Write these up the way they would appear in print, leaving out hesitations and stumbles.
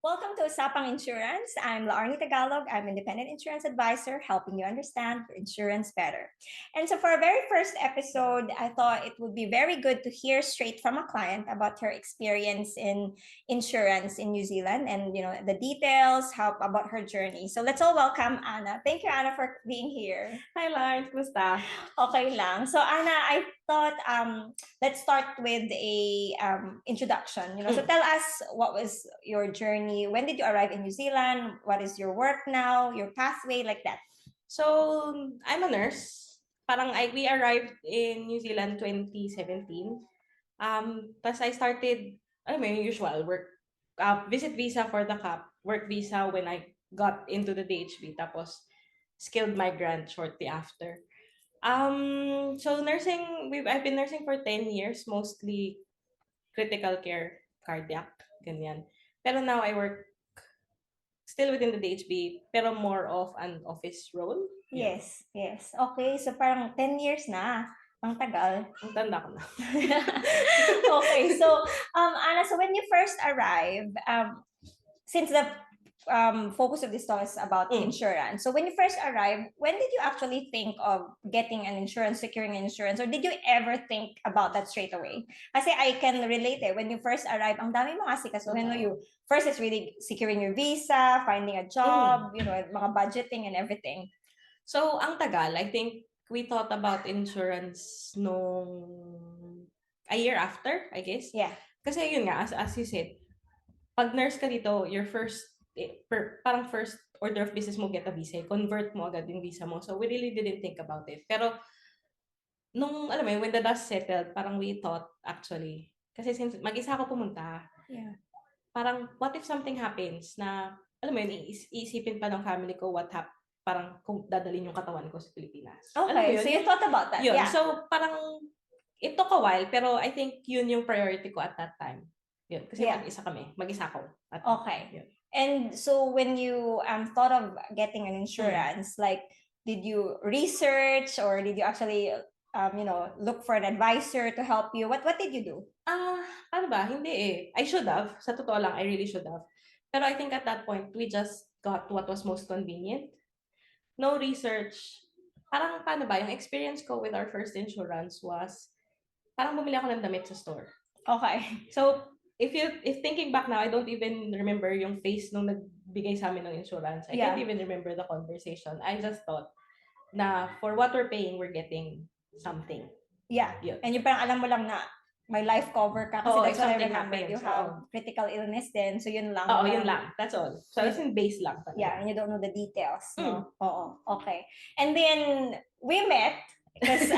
Welcome to Usapang Insurance. I'm Laarni Tagalog. I'm independent insurance advisor, helping you understand your insurance better. And so for our very first episode, I thought it would be very good to hear straight from a client about her experience in insurance in New Zealand and the details, how about her journey. So let's all welcome Anna. Thank you, Anna, for being here. Hi, Lars. Kumusta? Okay lang. So Anna, I thought let's start with a introduction. So tell us what was your journey. When did you arrive in New Zealand? What is your work now? Your pathway, like that. So, I'm a nurse. We arrived in New Zealand 2017. Tapos I started, alam mo yung usual, work, visit visa for the CAP, work visa when I got into the DHB, tapos skilled migrant shortly after. So I've been nursing for 10 years, mostly critical care, cardiac, ganyan. Pero now I work still within the DHB, pero more of an office role. Yes. Okay, so parang 10 years na. Ang tagal. Ang tanda ko na. Okay, so Anna, so when you first arrived, since the focus of this talk is about insurance. So when you first arrived, when did you actually think of getting an insurance, securing an insurance, or did you ever think about that straight away? Kasi I can relate it. When you first arrived, ang dami mo kasi kasuhin, you first is really securing your visa, finding a job, mga budgeting and everything. So ang tagal, I think we thought about insurance nung a year after, I guess. Yeah. Kasi yun nga, as you said, pag nurse ka dito, your first order of business mo get a visa, convert mo agad yung visa mo. So we really didn't think about it. Pero nung, alam mo, when the dust settled, parang we thought actually, kasi since mag-isa ako pumunta, parang what if something happens na, alam mo yun, iisipin pa ng family ko parang kung dadalhin yung katawan ko sa Pilipinas. Okay, so you thought about that. Yun. Yeah. So parang it took a while, pero I think yun yung priority ko at that time. Yun. Kasi mag-isa ako. Okay. Yun. And so when you thought of getting an insurance, like did you research or did you actually look for an advisor to help you? What did you do? Ano ba? Hindi eh. I should have. Sa totoo lang, I really should have. Pero I think at that point, we just got what was most convenient. No research. Parang paano ba? Yung experience ko with our first insurance was, parang bumili ako ng damit sa store. Okay. So, if thinking back now, I don't even remember yung face nung nagbigay sa amin ng insurance. I can't even remember the conversation. I just thought na for what we're paying, we're getting something. Yeah. Yun. And yung parang alam mo lang na may life cover ka kasi that's what I remember. You have critical illness din. So yun lang. Oo, yun lang. That's all. So that's in base lang. Yeah, and you don't know the details. No? Oo, okay. And then we met because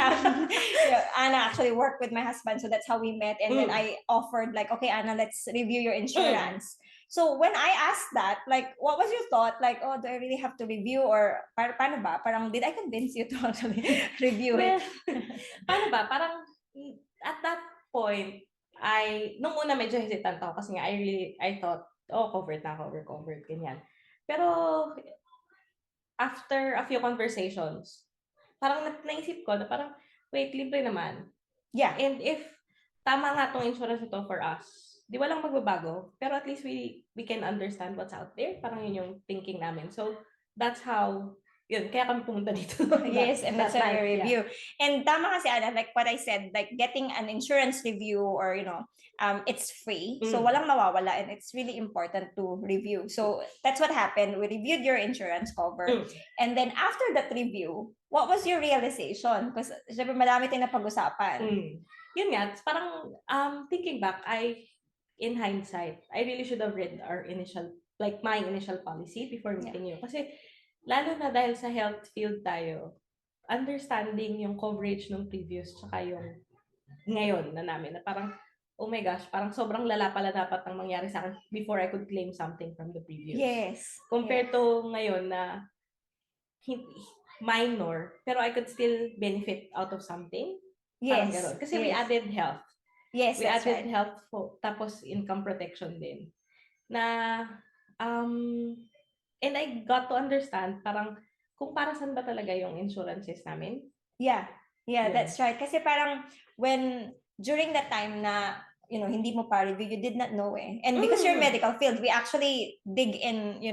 Anna actually worked with my husband, so that's how we met. And then I offered like, okay, Anna, let's review your insurance. So when I asked that, like, what was your thought? Like, oh, do I really have to review or paano ba? Parang did I convince you to actually review it? Paano ba? Parang at that point, nung una medyo hesitant ako kasi nga I thought, oh, covered, ganyan. Pero after a few conversations, parang naisip ko na parang, wait, libre naman. Yeah. And if tama nga tong insurance ito for us, di walang magbabago, pero at least we can understand what's out there. Parang yun yung thinking namin. So, that's how, yun, kaya kami pumunta dito. Yes, and that's why we review. Yeah. And tama kasi, Anna, like what I said, like getting an insurance review or, it's free. So walang mawawala and it's really important to review. So that's what happened. We reviewed your insurance cover. And then after that review, what was your realization? Because syempre madami tayong napag-usapan. Yun nga, parang thinking back, in hindsight, I really should have read my initial policy before meeting you. Kasi lalo na dahil sa health field tayo, understanding yung coverage ng previous tsaka yung ngayon na namin, na parang, oh my gosh, parang sobrang lala pala dapat ang mangyari sa akin before I could claim something from the previous. Yes. Compared to ngayon na minor, pero I could still benefit out of something. Yes. Kasi we added health. Yes, we added health, tapos income protection din. Na, and I got to understand parang kung para saan ba talaga yung insurances namin. Yeah, that's right. Kasi parang during that time na hindi mo pa review, you did not know eh. And because you're medical field, we actually dig in,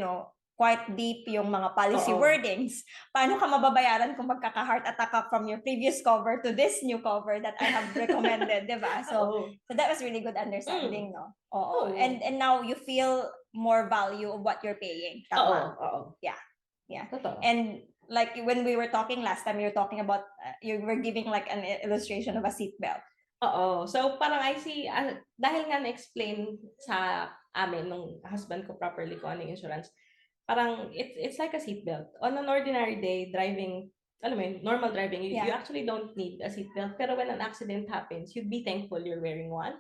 quite deep yung mga policy wordings. Paano ka mababayaran kung magkaka-heart attack ka from your previous cover to this new cover that I have recommended, diba? So that was really good understanding, no? Oo. And now you feel more value of what you're paying. Tama? Yeah. Totoo. And like when we were talking last time, you were talking about, you were giving like an illustration of a seatbelt. Oo. So, parang I see, dahil nga na-explain sa amin nung husband ko properly kung ano yung insurance, parang it's like a seatbelt. On an ordinary day, driving, alam mo yun, normal driving, you actually don't need a seatbelt. Pero when an accident happens, you'd be thankful you're wearing one.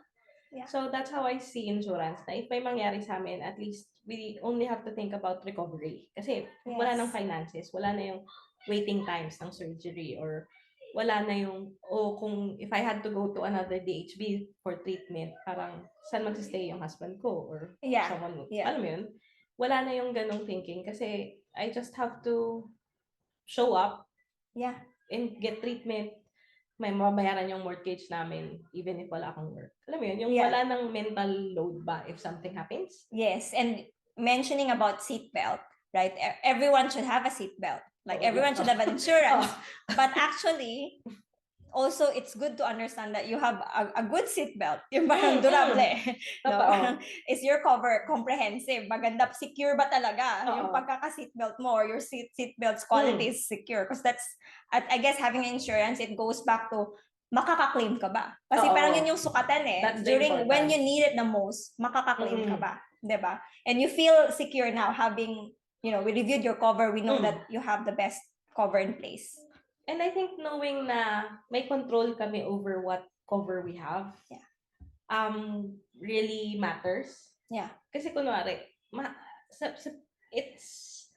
Yeah. So that's how I see insurance. Na if may mangyari sa amin, at least we only have to think about recovery. Kasi wala nang finances, wala na yung waiting times ng surgery, or wala na yung, kung if I had to go to another DHB for treatment, parang saan magsistay yung husband ko or someone, alam mo yun? Wala na yung ganong thinking kasi I just have to show up and get treatment. May mabayaran yung mortgage namin even if wala akong work. Alam mo yun? Yung wala nang mental load ba if something happens? Yes, and mentioning about seatbelt, right? Everyone should have a seatbelt. Like everyone should have an insurance. But actually, also it's good to understand that you have a good seatbelt. Yung parang durable. No? Is your cover comprehensive? Maganda, secure ba talaga? Yung pagkaka-seatbelt mo or your seatbelt's quality is secure? Because that's, I guess having insurance, it goes back to makaka-claim ka ba? Kasi parang yun yung sukatan eh. That's during when you need it the most, makaka-claim ka ba? Diba? And you feel secure now having, we reviewed your cover, we know that you have the best cover in place. And I think knowing na may control kami over what cover we have, really matters. Yeah. Kasi kunwari, it's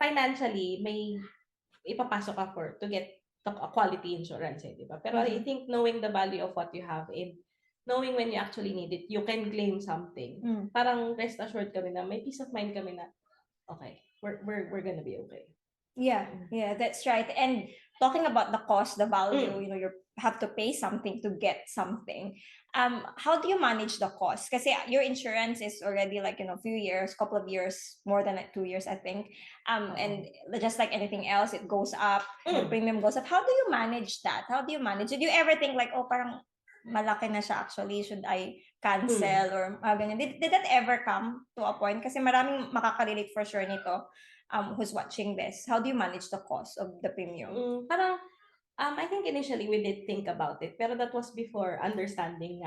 financially may ipapasok ka to get a quality insurance, di ba? Pero I think knowing the value of what you have and knowing when you actually need it, you can claim something. Parang rest assured kami na may peace of mind kami na okay, we're gonna be okay. Yeah, that's right. And talking about the cost, the value, you have to pay something to get something. How do you manage the cost? Because your insurance is already like, few years, couple of years, more than like 2 years, I think. And just like anything else, it goes up, the premium goes up. How do you manage that? How do you manage? Did you ever think like, parang malaki na siya actually, should I cancel or ganyan? Did that ever come to a point? Kasi maraming makaka-relate for sure nito. Who's watching this? How do you manage the cost of the premium? Parang, I think initially we did think about it, pero that was before understanding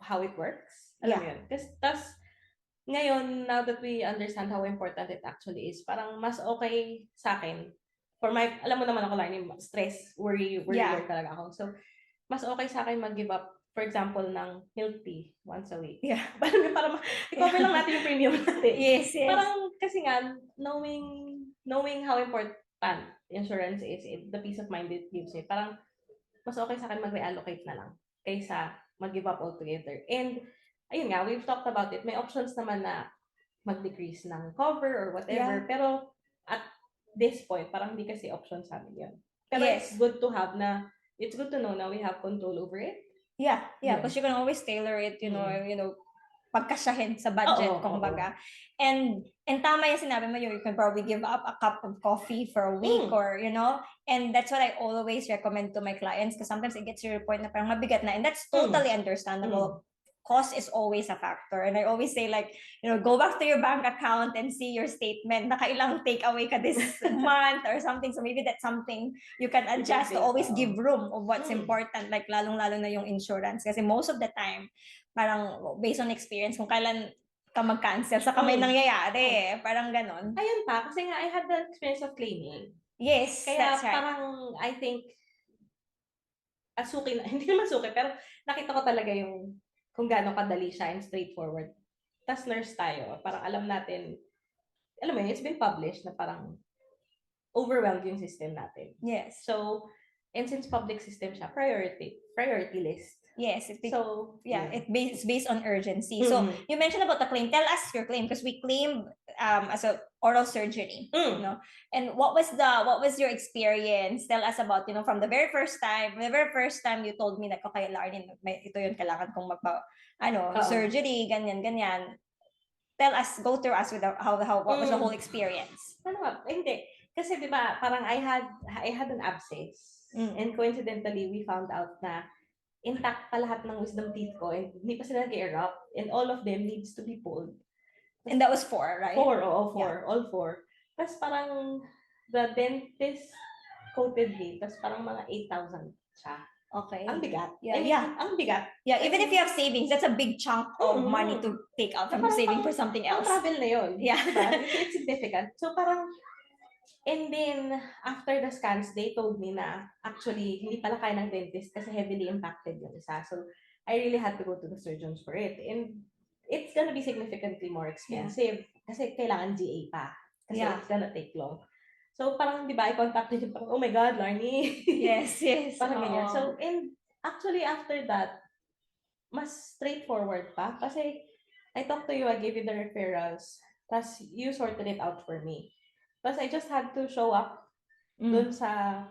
how it works. Alam mo yun? Tapos, ngayon, now that we understand how important it actually is, parang mas okay sa akin, alam mo naman ako lang, stress, worry talaga ako. So, mas okay sa akin mag-give up, for example, ng milk tea once a week. Yeah. Parang i-cover lang natin yung premium natin. Yes. Parang kasi nga, knowing how important insurance is, the peace of mind it gives me, parang mas okay sa akin mag-reallocate na lang kaysa mag-give up altogether. And, ayun nga, we've talked about it. May options naman na mag-decrease ng cover or whatever. Yeah. Pero, at this point, parang hindi kasi option sa amin yun. Pero it's good to have it's good to know na we have control over it. Yeah, because you can always tailor it, you know, pagkasyahin sa budget, kumbaga. And tama yung sinabi mo, you can probably give up a cup of coffee for a week or, and that's what I always recommend to my clients because sometimes it gets to your point na parang mabigat na, and that's totally understandable. Cost is always a factor. And I always say like, go back to your bank account and see your statement. Nakailang takeaway ka this month or something. So maybe that's something you can adjust to always give room of what's important. Like lalong-lalo na yung insurance. Kasi most of the time, parang based on experience, kung kailan ka mag-cancel, saka may nangyayari. Parang ganon. Ayun pa, kasi nga I had the experience of claiming. Yes, kaya that's right. Parang I think, hindi naman suki, pero nakita ko talaga yung kung gaano kadali siya and straightforward. Tas nurse tayo, parang alam natin, alam mo yun, it's been published na parang overwhelmed yung system natin. Yes. So, and since public system siya, priority list. Yes, So it's based on urgency. So you mentioned about the claim. Tell us your claim because we claimed as a oral surgery, you know. And what was your experience? Tell us about, you know, from the very first time you told me like, okay, Larnie, ito yung kailangan kong surgery, ganyan. Tell us, go through us with what was the whole experience? Ano nga? Hindi. Kasi di ba, parang I had an abscess. And coincidentally, we found out na intact pa lahat ng wisdom teeth ko and hindi pa sila nag-erupt and all of them needs to be pulled. And that was 4, right? 4, all 4. Tapos parang the dentist quoted me, tapos parang mga 8,000 siya. Okay. Ang bigat. Ang bigat. Yeah, even if you have savings, that's a big chunk of money to take out from saving for something else. Travel na yun. Yeah. Diba? It's significant. So parang, and then, after the scans, they told me na, actually, hindi pala kaya ng dentist kasi heavily impacted yung isa. So, I really had to go to the surgeons for it. And it's gonna be significantly more expensive kasi kailangan GA pa. Kasi it's gonna take long. So, parang, di ba, I contacted you, parang, oh my God, Larnie. Yes. Parang ganyan. So, and actually, after that, mas straightforward pa. Kasi, I talked to you, I gave you the referrals, tapos you sorted it out for me. Tapos I just had to show up dun sa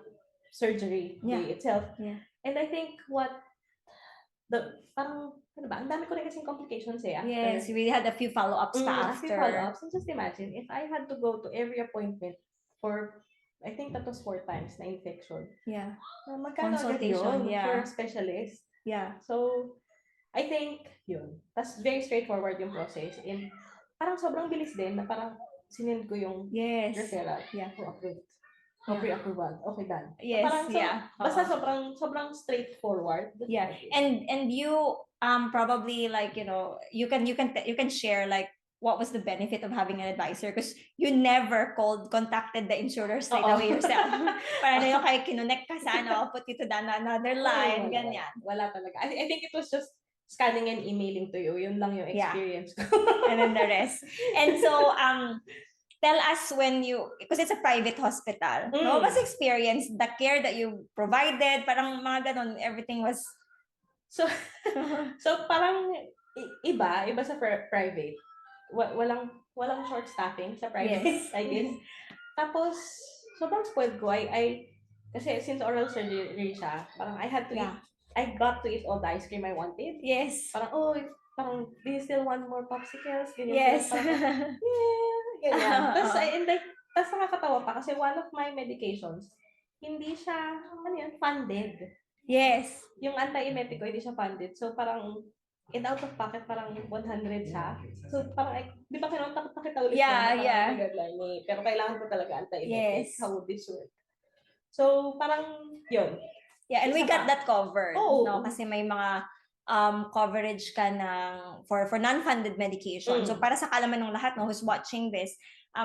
surgery day itself. Yeah. And I think parang, ano ba, ang dami ko rin kasing complications after. Yes, we had a few follow-ups pa after. A few follow-ups. And just imagine, if I had to go to every appointment for, I think that was 4 times na infection. Yeah. Magkano agad yun for a specialist? Yeah. So, I think, yun. Tapos very straightforward yung process. And parang sobrang bilis din na parang sinend ko yung referral. Yeah. Approved. Pre-approval. Okay, done. Yes, so parang, basta sobrang straightforward. Yeah. And you probably like, you know, you can share like what was the benefit of having an advisor because you never contacted the insurer straight away yourself. Para na yung kay kinonect ka sa I'll put you to another line, ganyan. Wala talaga. I think it was just scanning and emailing to you. Yun lang yung experience ko. And then the rest. And so, tell us because it's a private hospital, what was experience, the care that you provided, parang mga ganon, everything was... So parang iba sa private. Walang short staffing sa private, I guess. Tapos, sobrang spoiled ko. Kasi since oral surgery siya, parang I had to eat, I got to eat all the ice cream I wanted. Yes. Parang, do you still want more popsicles? Ganyan. Yes. Parang, ganyan. Tapos nakakatawa pa kasi one of my medications, hindi siya, funded. Yes. Yung anti-emetic ko, hindi siya funded. So parang, and out of pocket, parang 100 siya. So parang, di ba kinontak pa kita ulit? Yeah. Pero kailangan ko talaga anti-emetic. Yes. How would this work? So parang, yun. Yeah, and we got that covered. Oh. No? Kasi may mga coverage ka for non-funded medication. So para sa kalaman ng lahat who's watching this,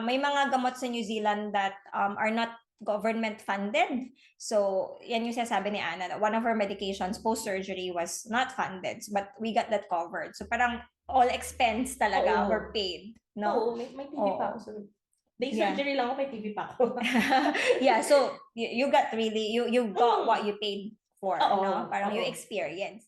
may mga gamot sa New Zealand that are not government funded. So yan yung sinasabi ni Anna, that one of her medications post-surgery was not funded, but we got that covered. So parang all expense talaga were paid. No? May TV pa ako. So day surgery lang ako, may TV pa ako. Yeah, so you got really, you got what you paid for. No? Parang you experienced.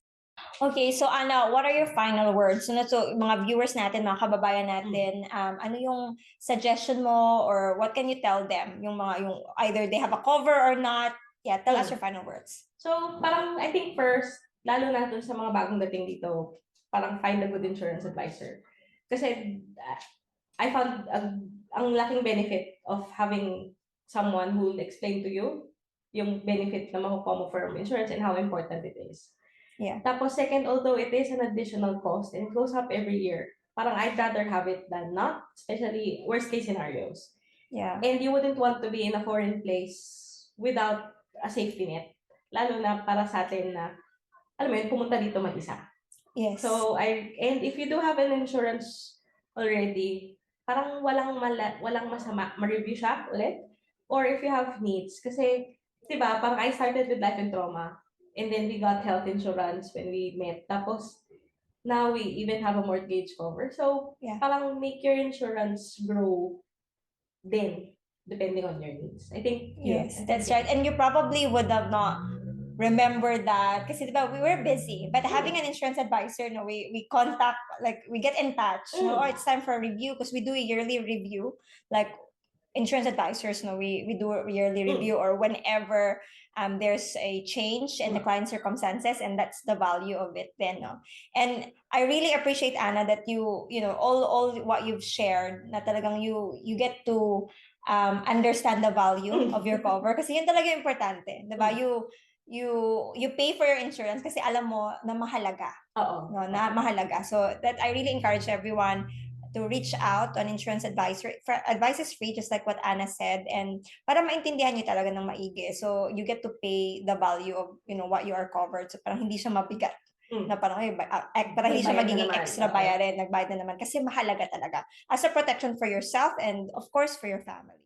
Okay, so Anna, what are your final words? So mga viewers natin, mga kababayan natin, ano yung suggestion mo or what can you tell them? Yung either they have a cover or not. Yeah, tell us your final words. So, parang I think first, lalo na dun sa mga bagong dating dito, parang find a good insurance advisor. Kasi I found ang laking benefit of having someone who will explain to you yung benefit na makukuha mo from insurance and how important it is. Yeah. Tapos second, although it is an additional cost and it goes up every year, parang I'd rather have it than not, especially worst case scenarios. Yeah. And you wouldn't want to be in a foreign place without a safety net. Lalo na para sa atin na, alam mo yun, pumunta dito mag-isa. Yes. So, and if you do have an insurance already, parang walang masama, ma-review siya ulit. Or if you have needs, kasi, diba, parang I started with life and trauma. And then we got health insurance when we met. Tapos, now we even have a mortgage cover. So, parang make your insurance grow then, depending on your needs. I think, yes, that's right. And you probably would have not remember that kasi diba, we were busy, but having an insurance advisor, no, we contact, like we get in touch, no, or it's time for a review because we do a yearly review, like insurance advisors, no, we do a yearly review or whenever there's a change in the client circumstances, and that's the value of it then, no. And I really appreciate, Anna, that you know all what you've shared, na talagang you get to understand the value of your cover kasi yun talaga yung importante, diba? You pay for your insurance kasi alam mo na mahalaga. Oo. No, na mahalaga. So that I really encourage everyone to reach out to an insurance advisor. For advice is free, just like what Anna said, and para maintindihan niyo talaga ng maigi. So you get to pay the value of what you are covered. So parang hindi siya mabigat. Na parang parang hindi siya magiging extra bayarin, nagbayad na naman kasi mahalaga talaga as a protection for yourself and of course for your family.